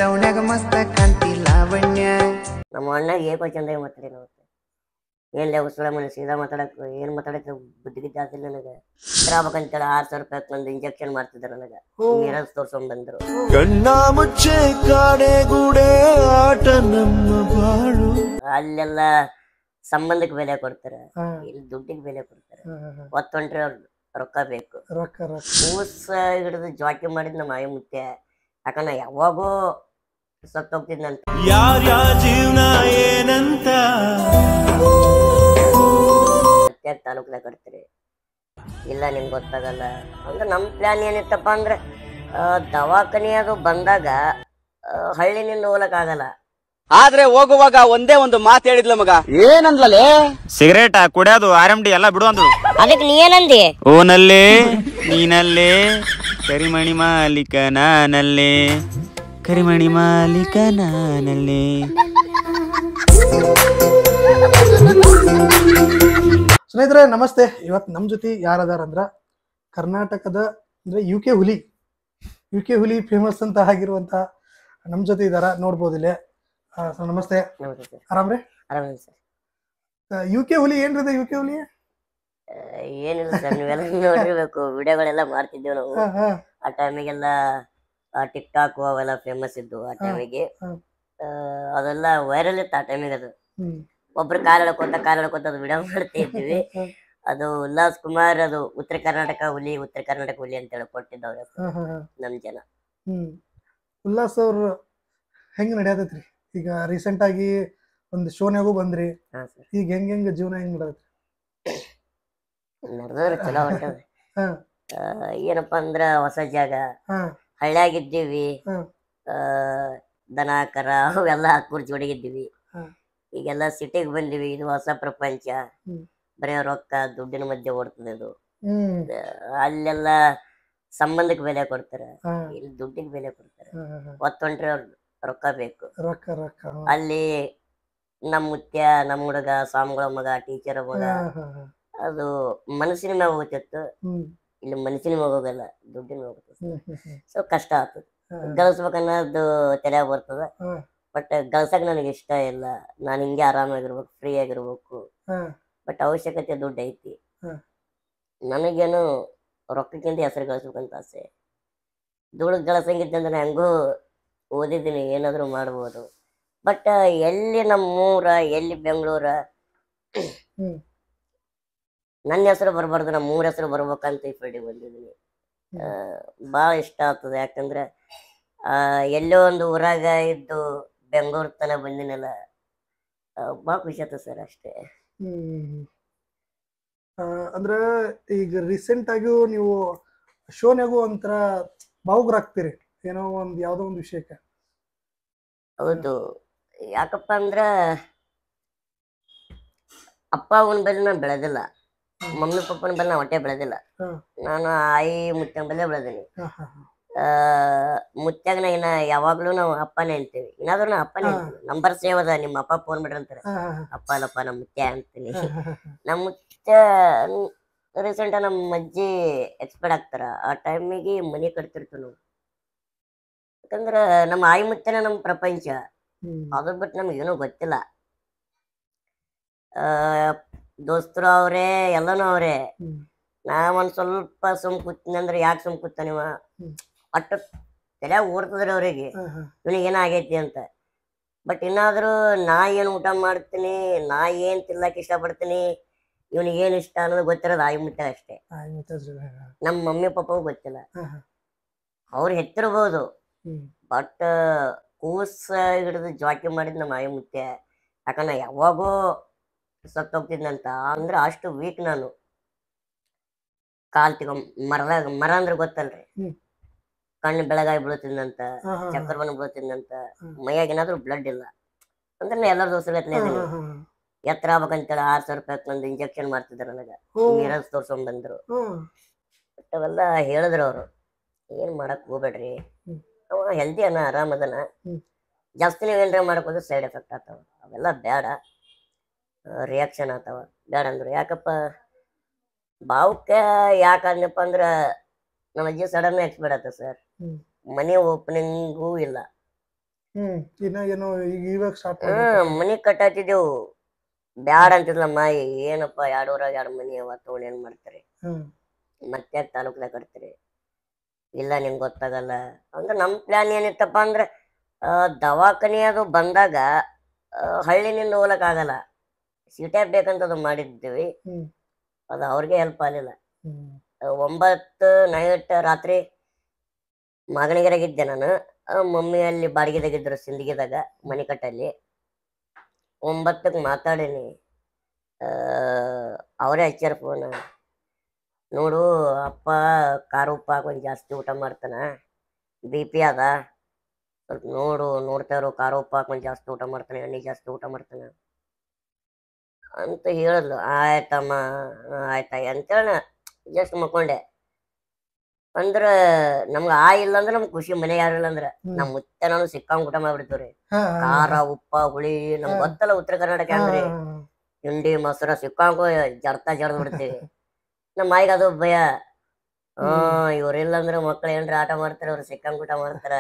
ದೌಣ್ಯಾಗ ಮಸ್ತ ಕಾಂತಿ ಲಾವಣ್ಯ. ನಮ್ಮ ಅಣ್ಣಗೆ ಏಕೋ ಚಂದ ಮಾತಾಡಿ ನಾವು ಏನ್ ಉಸುಳ ಮನೆ ಸೀದಾ ಮಾತಾಡಕ್ ಏನ್ ಮಾತಾಡಕ್ ಬುದ್ಧಿಗೆ ಜಾಸ್ತಿ ನನಗೆ ಆಗ್ಬೇಕಂತೇಳಿ 6,000 ರೂಪಾಯಿ ಒಂದು ಇಂಜೆಕ್ಷನ್ ಮಾಡ್ತಿದ್ರು ನನಗೆ ಮಿರರ್ಸ್ ತೋರ್ಸ್ಕೊಂಡ್ ಬಂದ್ರು. ಕಣ್ಣ ಮುಚ್ಚೆ ಕಾಡೆ ಗೂಡೆ ಆಟ ನಮ್ಮ ಬಾಳು. ಅಲ್ಲೆಲ್ಲ ಸಂಬಂಧಕ್ಕೆ ಬೆಲೆ ಕೊಡ್ತಾರೆ, ಇಲ್ಲಿ ದುಡ್ಡಿಗೆ ಬೆಲೆ ಕೊಡ್ತಾರೆ. ಒತ್ತೊಂಟ್ರೆ ಅವ್ರು ರೊಕ್ಕ ಬೇಕು. ಕೂಸ ಹಿಡಿದು ಜಾಕಿ ಮಾಡಿದ್ ನಮ್ಮ ಆಯಿ ಮುತ್ತೆ. ಯಾಕಂದ್ರೆ ಯಾವಾಗೋ ಸತ್ತೋಗ್ತಿದ್ನಂತ. ಯಾರ್ಯಾರ ಜೀವನ ಏನಂತ ತಾಲೂಕದಾಗ ಕಟ್ತೀರಿ ಇಲ್ಲ ನಿಮ್ಗೆ ಗೊತ್ತಾಗಲ್ಲ ಅಂದ್ರೆ ನಮ್ ಪ್ಲಾನ್ ಏನಿತ್ತಪ್ಪ ಅಂದ್ರೆ ದವಾಖಾನೆ ಅದು ಬಂದಾಗ ಹಳ್ಳಿನಿಂದ ಹೋಗ್ಲಕ್ ಆಗಲ್ಲ. ಆದ್ರೆ ಹೋಗುವಾಗ ಒಂದೇ ಒಂದು ಮಾತು ಹೇಳಿದ್ಲ ಮಗ. ಏನಂದ್ಲೇ? ಸಿಗರೇಟ್ ಕುಡಿಯೋದು RMD ಎಲ್ಲ ಬಿಡು ಅಂದ್ರು. ಅದಕ್ಕೆ ನೀ ಏನಂದಿ? ಓನಲ್ಲಿ ನೀನಲ್ಲಿ ಕರಿಮಣಿ ಮಾಲೀಕ ನಾನಲ್ಲಿ, ಕರಿಮಣಿ ಮಾಲೀಕ ನಾನಲ್ಲಿ. ಸ್ನೇಹಿತರೆ ನಮಸ್ತೆ. ಇವತ್ತು ನಮ್ಮ ಜೊತೆ ಯಾರದಾರ ಅಂದ್ರ ಕರ್ನಾಟಕದ ಅಂದ್ರೆ ಯು ಕೆ ಹುಲಿ ಫೇಮಸ್ ಅಂತ ಆಗಿರುವಂತ ನಮ್ಮ ಜೊತೆ ಇದಾರ, ನೋಡ್ಬೋದು ಇಲ್ಲೇ. ನಮಸ್ತೆ, ಆರಾಮ್ರಿ? ಯು ಕೆ ಹುಲಿ ಏನ್ರಿ? ಯು ಕೆ ಹುಲಿ ಏನಿಲ್ಲ ಸರ್, ನೀವೆಲ್ಲ ನೋಡಿರ್ಬೇಕು, ವಿಡಿಯೋಗಳೆಲ್ಲ ಮಾಡ್ತಿದ್ದೇವೆ ನಾವು. ಆ ಟೈಮಿಗೆಲ್ಲ ಟಿಕ್ ಟಾಕ್ ಅವೆಲ್ಲ ಫೇಮಸ್ ಇದ್ದು ಆ ಟೈಮಿಗೆ. ಅದೆಲ್ಲ ವೈರಲ್ ಇತ್ತು ಆ ಟೈಮಿಗೆ. ಅದು ಒಬ್ರು ಕಾಲ್ ಎಳ್ಕೊತ ಅದು ವಿಡಿಯೋ ಮಾಡ್ತಾ ಇದ್ವಿ. ಅದು ಉಲ್ಲಾಸ್ ಕುಮಾರ್, ಅದು ಉತ್ತರ ಕರ್ನಾಟಕ ಹುಲಿ ಅಂತ ಹೇಳಿ ಕೊಟ್ಟಿದ್ದವ್ರೆ ನಮ್ ಜನ. ಉಲ್ಲಾಸ್ ಅವ್ರು ಹೆಂಗ್ ನಡೆಯತೈತ್ರಿ? ಈಗ ರೀಸೆಂಟ್ ಆಗಿ ಒಂದು ಶೋನ್ಯಾಗೂ ಬಂದ್ರಿ. ಈಗ ಹೆಂಗ್ ಜೀವನ ಹೆಂಗ್ ನಡೆದೈತ್ರಿ? ನಡೆದ್ರೆ ಚಲೋ ಹೊಂಟದ. ಏನಪ್ಪಾ ಅಂದ್ರ ಹೊಸ ಜಾಗ, ಹಳ್ಳಿಯಾಗಿದ್ದೀವಿ, ದನ ಕರ ಅವೆಲ್ಲ ಕೂರ್ಚಿ ಹೊಡಗಿದ್ದೀವಿ. ಈಗೆಲ್ಲ ಸಿಟಿಗೆ ಬಂದಿವಿ, ಇದು ಹೊಸ ಪ್ರಪಂಚ. ಬರೀ ರೊಕ್ಕ ದುಡ್ಡಿನ ಮಧ್ಯೆ ಓಡ್ತದೆ ಇದು. ಅಲ್ಲೆಲ್ಲ ಸಂಬಂಧಕ್ಕೆ ಬೆಲೆ ಕೊಡ್ತಾರೆ, ಇಲ್ಲಿ ದುಡ್ಡಿಗೆ ಬೆಲೆ ಕೊಡ್ತಾರೆ. ಒತ್ತೊಂಟ್ರೆ ಅವ್ರು ರೊಕ್ಕ ಬೇಕು. ಅಲ್ಲಿ ನಮ್ ಮುತ್ಯ, ನಮ್ ಹುಡುಗ, ಸ್ವಾಮಿಗಳ ಮಗ, ಟೀಚರ್ ಮಗ, ಅದು ಮನಸ್ಸಿನ ಮ್ಯಾಗ ಹೋಗ್ತಿತ್ತು. ಇಲ್ಲಿ ಮನಸ್ಸಿನ ಮ್ಯಾಗ ಹೋಗಲ್ಲ, ದುಡ್ಡಿನ ಹೋಗ್ತದೆ. ಸೊ ಕಷ್ಟ ಆಗ್ತದೆ. ಗಳಿಸ್ಬೇಕನ್ನೋದು ತಲೆಯಾಗ ಬರ್ತದ. ಬಟ್ ಗಳಿಸಕ್ ನನಗೆ ಇಷ್ಟ ಇಲ್ಲ. ನಾನು ಹಿಂಗೆ ಆರಾಮಾಗಿರ್ಬೇಕು, ಫ್ರೀ ಆಗಿರ್ಬೇಕು. ಬಟ್ ಅವಶ್ಯಕತೆ ದುಡ್ಡು ಐತಿ. ನನಗೇನು ರೊಕ್ಕಕ್ಕಿಂತ ಹೆಸರು ಗಳಿಸ್ಬೇಕಂತ ಆಸೆ. ದುಡ್ಡು ಗಳಿಸಂಗಿದ್ದಂದ್ರೆ ಹೆಂಗೂ ಓದಿದ್ದೀನಿ, ಏನಾದ್ರು ಮಾಡ್ಬೋದು. ಬಟ್ ಎಲ್ಲಿ ನಮ್ಮೂರ, ಎಲ್ಲಿ ಬೆಂಗಳೂರ, ನನ್ನ ಹೆಸರು ಬರ್ಬಾರ್ದು, ನಮ್ಮ ಊರ ಹೆಸರು ಬರ್ಬೇಕಂತ ಈ ಫೀಲ್ಡಿಗೆ ಬಂದಿದ್ದೀನಿ. ಭಾಳ ಇಷ್ಟ ಆಗ್ತದೆ. ಯಾಕಂದ್ರೆ ಎಲ್ಲೋ ಒಂದು ಊರಾಗ ಇದ್ದು ಬೆಂಗಳೂರು ತನ ಬಂದಿನಲ್ಲ, ಭಾಳ ಖುಷಿ ಆಗ್ತದೆ ಸರ್, ಅಷ್ಟೇ. ಅಂದ್ರೆ ಈಗ ರೀಸೆಂಟ್ ಆಗಿ ನೀವು ಶೋನ್ಯಾಗೂ ಒಂಥರ ಭಾವುಕರಾಗ್ತೀರಿ ಏನೋ ಒಂದು ಯಾವ್ದೋ ಒಂದು ವಿಷಯಕ್ಕೆ. ಹೌದು, ಯಾಕಪ್ಪ ಅಂದ್ರ ಅಪ್ಪ ಅವನ ಬೆಲೆ ನಾನು ಬೆಳೆದಿಲ್ಲ, ಮಮ್ಮಿ ಪಪ್ಪನ ಬೆಲೆ ನಾ ಹೊಟ್ಟೆ ಬೆಳೆದಿಲ್ಲ. ನಾನು ಆಯಿ ಮುತ್ತನ ಬೆಲೆ ಬೆಳೆದೀನಿ. ಮುತ್ಯಾಗ ನಾ ಯಾವಾಗ್ಲೂ ನಾವು ಅಪ್ಪನೇ ಅಂತೀವಿ. ಏನಾದ್ರು ನಾ ಅಪ್ಪನೇ ಅಂತೀವಿ. ನಂಬರ್ ಸೇವ್ ಅದ, ನಿಮ್ಮ ಅಪ್ಪ ಫೋನ್ ಮಾಡ್ರಿ ಅಂತಾರೆ. ಅಪ್ಪ ಅಲ್ಲಪ್ಪ, ನಮ್ಮ ಮುತ್ಯ ಅಂತೀನಿ. ನಮ್ಮ ಮುತ್ಯ ರೀಸೆಂಟ್ ನಮ್ಮ ಅಜ್ಜಿ ಎಕ್ಸ್ಪೈರ್ಡ್ ಆಗ್ತಾರ. ಆ ಟೈಮಿಗೆ ಮನೆ ಕಟ್ತಿರ್ತೀವಿ ನಾವು. ಯಾಕಂದ್ರ ನಮ್ಮ ಆಯಿ ಮುತ್ಯನ ನಮ್ಮ ಪ್ರಪಂಚ. ಅದ್ರ ಬಿಟ್ಟು ನಮ್ಗೇನೂ ಗೊತ್ತಿಲ್ಲ. ದೋಸ್ತರು ಅವ್ರೆ, ಎಲ್ಲನೂ ಅವ್ರೆ. ನಾ ಒಂದ್ ಸ್ವಲ್ಪ ಸುಮ್ ಕೂತೀನಿ ಅಂದ್ರೆ ಯಾಕೆ ಸುಮ್ ಕೂತಾನಿವ, ಒಟ್ಟು ತಲೆಯಾಗ ಓಡ್ತದ್ರಿ ಅವ್ರಿಗೆ, ಇವನಿಗೆ ಏನಾಗೈತಿ ಅಂತ. ಬಟ್ ಇನ್ನಾದ್ರೂ ನಾ ಏನು ಊಟ ಮಾಡ್ತೀನಿ, ನಾ ಏನ್ ತಿನ್ಲಕ್ ಇಷ್ಟಪಡ್ತೀನಿ, ಇವನಿಗೆ ಏನ್ ಇಷ್ಟ ಅನ್ನೋದು ಗೊತ್ತಿರೋದು ಆಯಿ ಮುತ್ಯ ಅಷ್ಟೇ. ನಮ್ಮ ಮಮ್ಮಿ ಪಪ್ಪಗೂ ಗೊತ್ತಿಲ್ಲ. ಅವ್ರು ಹೆತ್ತಿರ್ಬೋದು, ಬಟ್ ಕೂಸ ಹಿಡಿದು ಜಾಕಿ ಮಾಡಿದ್ ನಮ್ಮ ಆಯಿ ಮುತ್ಯ. ಯಾಕಂದ್ರೆ ಯಾವಾಗೋ ಸತ್ತೋಗ್ತಿದ್ನಂತ. ಅಂದ್ರೆ ಅಷ್ಟು ವೀಕ್ ನಾನು. ಕಾಲ್ ತಗೊಂಡ್ ಮರ ಅಂದ್ರೆ ಗೊತ್ತಲ್ರಿ, ಕಣ್ಣು ಬೆಳಗಾಗಿ ಬೀಳ್ತಿದ್ನಂತ, ಚಕ್ಕರ್ ಬಂದು ಬೀಳ್ತಿದ್ನಂತ. ಮೈಯಾಗ ಏನಾದ್ರು ಬ್ಲಡ್ ಇಲ್ಲ ಅಂದ್ರೆ ಎಲ್ಲರ ದೋಸ್ತಲ್ಲಿ ಎತ್ತರ ಆಗ್ಬೇಕಂತೇಳಿ 6,000 ರೂಪಾಯಿ ಒಂದು ಇಂಜೆಕ್ಷನ್ ಮಾಡ್ತಿದ್ರು ನನಗೆ. ಮಿರರ್ಸ್ ತೋರ್ಸ್ಕೊಂಡ್ ಬಂದ್ರು. ಅವೆಲ್ಲ ಹೇಳಿದ್ರು ಅವರು, ಏನ್ ಮಾಡಕ್ ಹೋಗ್ಬೇಡ್ರಿ, ಅವ ಹೆಲ್ದಿ ಅನ, ಆರಾಮದನ. ಜಾಸ್ತಿ ನೀವೇನ್ರ ಮಾಡಕ್ ಹೋದ್ರೆ ಸೈಡ್ ಎಫೆಕ್ಟ್ ಆಗ್ತಾವ, ಅವೆಲ್ಲ ಬೇಡ, ರಿಯಾಕ್ಷನ್ ಆಗ್ತಾವ, ಬೇಡ ಅಂದ್ರು. ಯಾಕಪ್ಪ ಭಾವುಕ ಯಾಕಂದಪ್ಪ ಅಂದ್ರ ನಮ್ಮ ಅಜ್ಜಿ ಸಡನ್ ಎಕ್ಸ್ಪೈರ್ಡ್ ಆತ ಸರ್. ಮನೆ ಓಪನಿಂಗೂ ಇಲ್ಲ, ಇನ್ನ ಏನೋ ಈಗ ಇವಾಗ ಸ್ಟಾರ್ಟ್ ಮನಿ ಕಟ್ಟಾತಿದ್ದೆವು ಬ್ಯಾಡ ಅಂತಿದ್ಲ ಮಾಯಿ. ಏನಪ್ಪ 2 ಊರಾಗ 2 ಮನಿ ಅವ ತಗೊಂಡ್ ಏನ್ ಮಾಡ್ತಾರೆ, ಮತ್ತೆ ತಾಲೂಕ್ದಾಗ ಕಟ್ತಾರೆ. ಇಲ್ಲ ನಿಂಗೆ ಗೊತ್ತಾಗಲ್ಲ ಅಂದ್ರೆ ನಮ್ಮ ಪ್ಲಾನ್ ಏನಿತ್ತಪ್ಪ ಅಂದ್ರೆ ದವಾಖಾನೆ ಅದು ಬಂದಾಗ ಹಳ್ಳಿನಿಂದ ಹೋಗ್ಲಕ್ ಆಗಲ್ಲ, ಸಿಟಿಯಾಗ ಬೇಕಂತ ಅದು ಮಾಡಿದ್ದೀವಿ. ಅದು ಅವ್ರಿಗೆ ಹೆಲ್ಪ್ ಆಗಲಿಲ್ಲ. 9 ನೈಟ್ ರಾತ್ರಿ ಮಾಗಣಿಗೆರಾಗಿದ್ದೆ ನಾನು. ಮಮ್ಮಿ ಅಲ್ಲಿ ಬಾಡಿಗೆದಾಗಿದ್ರು ಸಿಂದಗಿದಾಗ ಮನೆ ಕಟ್ಟಲ್ಲಿ. 9ಕ್ಕೆ ಮಾತಾಡೀನಿ. ಅವರೇ ಹಚ್ಚಾರ ಫೋನ್. ನೋಡು ಅಪ್ಪ ಖಾರ ಉಪ್ಪು ಹಾಕೊಂಡು ಜಾಸ್ತಿ ಊಟ ಮಾಡ್ತಾನ, BP ಅದ, ಸ್ವಲ್ಪ ನೋಡ್ತಾ ಇರೋ, ಖಾರ ಉಪ್ಪು ಹಾಕೊಂಡು ಜಾಸ್ತಿ ಊಟ ಮಾಡ್ತಾನೆ, ಎಣ್ಣೆ ಜಾಸ್ತಿ ಊಟ ಮಾಡ್ತಾನೆ ಅಂತ ಹೇಳಿದ್ಲು. ಆಯ್ತಮ್ಮ ಆಯ್ತಾಯಿ ಅಂತೇಳಿ ಜಸ್ಟ್ ಮಕ್ಕೊಂಡೆ. ಅಂದ್ರ ನಮ್ಗೆ ಇಲ್ಲ ಅಂದ್ರೆ ನಮ್ಗೆ ಖುಷಿ. ಮನೆ ಯಾರು ಇಲ್ಲ ಅಂದ್ರ ನಮ್ ಮುತ್ತೆ ನಾನು ಸಿಕ್ಕಂಗ್ ಊಟ ಮಾಡ್ಬಿಡ್ತೀವ್ರಿ. ಖಾರ ಉಪ್ಪ ಹುಳಿ ನಮ್ಗೆ ಗೊತ್ತಲ್ಲ ಉತ್ತರ ಕರ್ನಾಟಕ ಅಂದ್ರೆ ಹಿಂಡಿ ಮೊಸರ ಸಿಕ್ಕಂಗು ಜರ್ದ್ ಬಿಡ್ತೀವಿ. ನಮ್ಮ ಆಯಿಗೆ ಅದು ಭಯ. ಇವ್ರಿಲ್ಲ ಅಂದ್ರೆ ಮಕ್ಳು ಏನ್ರ ಆಟ ಮಾಡ್ತಾರ, ಅವ್ರು ಸಿಕ್ಕಂಗ್ ಊಟ ಮಾಡ್ತಾರ.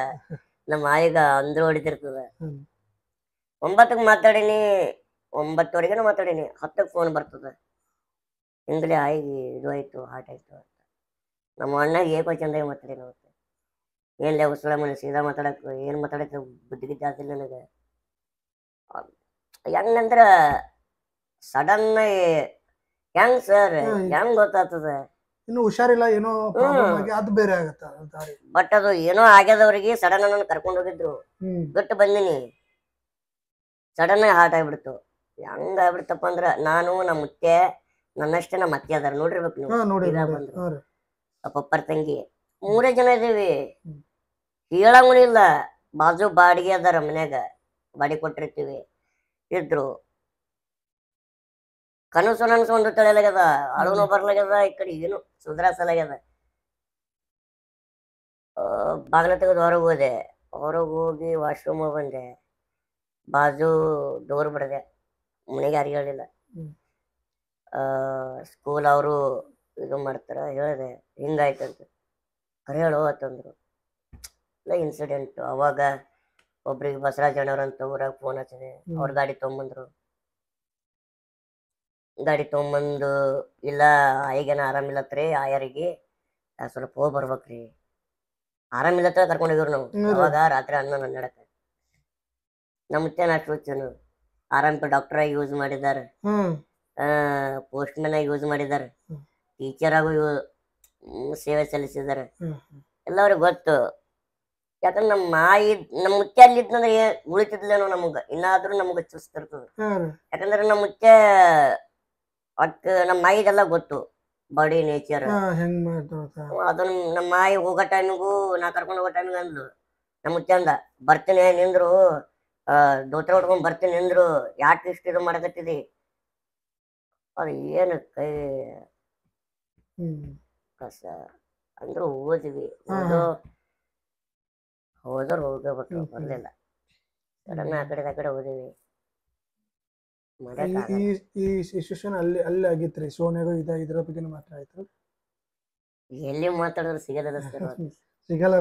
ನಮ್ಮ ಆಯಿಗ ಅಂದ್ರು ಹೊಡಿತಿರ್ತದ. 9ಕ್ಕೆ ಮಾತಾಡೀನಿ, 9:30 ಮಾತಾಡೀನಿ. 10ಕ್ಕೆ ಫೋನ್ ಬರ್ತದ, ಹಿಂಗ್ಲೇ ಆಯಿಗೆ ಇದು ಆಯ್ತು, ಹಾರ್ಟ್ ಆಯ್ತು ಅಂತ. ನಮ್ಮ ಅಣ್ಣಾಗ ಏಕೋ ಚಂದಾಗಿ ಮಾತಾಡೀನಿ ಅವತ್ತು. ಏನ್ಲೇ ಉಸುಳ ಮನೆ ಸೀದಾ ಮಾತಾಡಕ್ ಏನ್ ಮಾತಾಡಕ್ ಬುದ್ಧಿಗೆ ಜಾಸ್ತಿ ನನಗೆ. ಹೆಂಗಂದ್ರ ಸಡನ್ ಹೆಂಗ್ ಸರ್ ಹೆಂಗ್ ಗೊತ್ತಾಗ್ತದ, ಇನ್ನು ಹುಷಾರಿಲ್ಲ ಏನೋ ಅದು ಬೇರೆ ಆಗತ್ತ. ಬಟ್ ಅದು ಏನೋ ಆಗ್ಯದವ್ರಿಗೆ ಸಡನ್ ನನ್ನ ಕರ್ಕೊಂಡು ಹೋಗಿದ್ರು, ಬಿಟ್ಟು ಬಂದಿನಿ. ಸಡನ್ ಆಗಿ ಹಾರ್ಟ್ ಆಗ್ಬಿಡ್ತು. ಹೆಂಗ ಆಗ್ಬಿಡ್ತಪ್ಪ ಅಂದ್ರ ನಾನು ನಮ್ಮ ಮುತ್ತೆ ನನ್ನಷ್ಟೇ ನಮ್ಮ ಅತ್ತೆ ಅದಾರ ನೋಡಿರ್ಬೇಕು ನೀವು. ಪಪ್ಪರ್ ತಂಗಿ 3 ಜನ ಇದೀವಿ. ಹೇಳಂಗೂ ಇಲ್ಲ. ಬಾಜು ಬಾಡಿಗೆ ಅದಾರ, ಮನ್ಯಾಗ ಬಾಡಿಗೆ ಕೊಟ್ಟಿರ್ತೀವಿ. ಇದ್ರು ಕನಸು ನನಸು ಒಂದು ತಿಳಿಯಲಾಗ್ಯದ, ಅಳುನು ಬರ್ಲಾಗ್ಯದ, ಈ ಕಡೆ ಏನು ಸುಧಾರಿಸಲಾಗ್ಯದ. ಬಾಗಿಲ ತೆಗೆದು ಹೊರಗೆ ಹೋದೆ. ಹೊರಗೆ ಹೋಗಿ ವಾಶ್ರೂಮ್ ಬಂದೆ. ಬಾಜು ಡೋರ್ ಬಿಡದೆ, ಮನೆಗೆ ಯಾರಿಗೆ ಹೇಳಿಲ್ಲ. ಸ್ಕೂಲ್ ಅವರು ಇದು ಮಾಡ್ತಾರ ಹೇಳಿದೆ, ಹಿಂಗಾಯ್ತಂತ. ಕರೆ ಹೇಳು ಅಂತಂದ್ರು. ಇಲ್ಲ ಇನ್ಸಿಡೆಂಟ್. ಅವಾಗ ಒಬ್ರಿಗೆ ಬಸವರಾಜಣ್ಣವ್ರಂತ ಊರಾಗ ಫೋನ್ ಹಚ್ಚಿದೆ. ಅವ್ರ ಗಾಡಿ ತೊಗೊಂಬಂದ್ರು. ಗಾಡಿ ತೊಗೊಂಬಂದು, ಇಲ್ಲ ಆಯಿಗೇನ ಆರಾಮಿಲ್ಲತ್ರಿ, ಆಯರಿಗೆ ಸ್ವಲ್ಪ ಹೋಗಿ ಬರ್ಬೇಕ್ರಿ. ಆರಾಮಿಲ್ಲತ್ತ ಕರ್ಕೊಂಡು ಹೋಗಿವ್ರು ನಾವು. ಅವಾಗ ರಾತ್ರಿ 11-12. ನಮ್ಮ ಮುತ್ತೇನ ಅಷ್ಟು ಹುಚ್ಚನು. ಆರಾಮ ಡಾಕ್ಟರ್ ಯೂಸ್ ಮಾಡಿದಾರೆ, ಪೋಸ್ಟ್ ಮ್ಯಾನ್ ಆಗಿ ಯೂಸ್ ಮಾಡಿದಾರೆ, ಟೀಚರ್ ಆಗು ಸೇವೆ ಸಲ್ಲಿಸಿದಾರೆ. ಎಲ್ಲ ಅವ್ರಿಗೆ ಗೊತ್ತು. ಯಾಕಂದ್ರೆ ನಮ್ಮ ಮುತ್ತೆ ಅಲ್ಲಿದ್ನಂದ್ರೆ ಉಳಿತಿದ್ಲೇನೋ ನಮಗ, ಇನ್ನಾದ್ರೂ ನಮಗ ಚುಸ್ತಿರ್ತದ. ಯಾಕಂದ್ರೆ ನಮ್ಮ ಮುತ್ತೆ ಒಟ್ಟು ನಮ್ಮ ಮಾಯಿದೆಲ್ಲ ಗೊತ್ತು, ಬಾಡಿ ನೇಚರ್. ಅದನ್ನ ನಮ್ಮ ಮಾಯಿ ಹೋಗೋ ಟೈಮಿಗೂ ನಾ ಕರ್ಕೊಂಡು ಹೋಗೋ ಟೈಮಿಗೆ ಅಂದ್ಲು. ನಮ್ಮ ಮುತ್ತೆ ಅಂದ, ಬರ್ತೀನಿ ನಿಂದ್ರು, ದೋತ್ರ ಉಟ್ಕೊಂಡ್ ಬರ್ತೀನಿ ನಿಂದ್ರು, ಯಾಕೆ ಇಷ್ಟು ಇದು ಮಾಡಕತ್ತಿದಿ. ಅದು ಏನು ಕೈ ಕಸ ಅಂದ್ರು. ಓದಿವಿ, ಹೋದವ್ರು ಹೋಗಬೇಕು, ಬರ್ಲಿಲ್ಲ. ಸಡನ್ ಆ ಕಡೆ ಓದಿವಿ. ಈ ಸಿಚುವೇಶನ್ ಅಲ್ಲಿ ಆಗಿತ್ರಿ. ಸೋನ್ಯಾಗ ಇದ್ರ ಬಗ್ಗೆ ಮಾತಾಡ್ತಾರೆ. ಎಲ್ಲಿ ಮಾತಾಡಿದ್ರು ಸಿಗಲ್ಲ ಸರ್, ಸಿಗಲ್ಲ.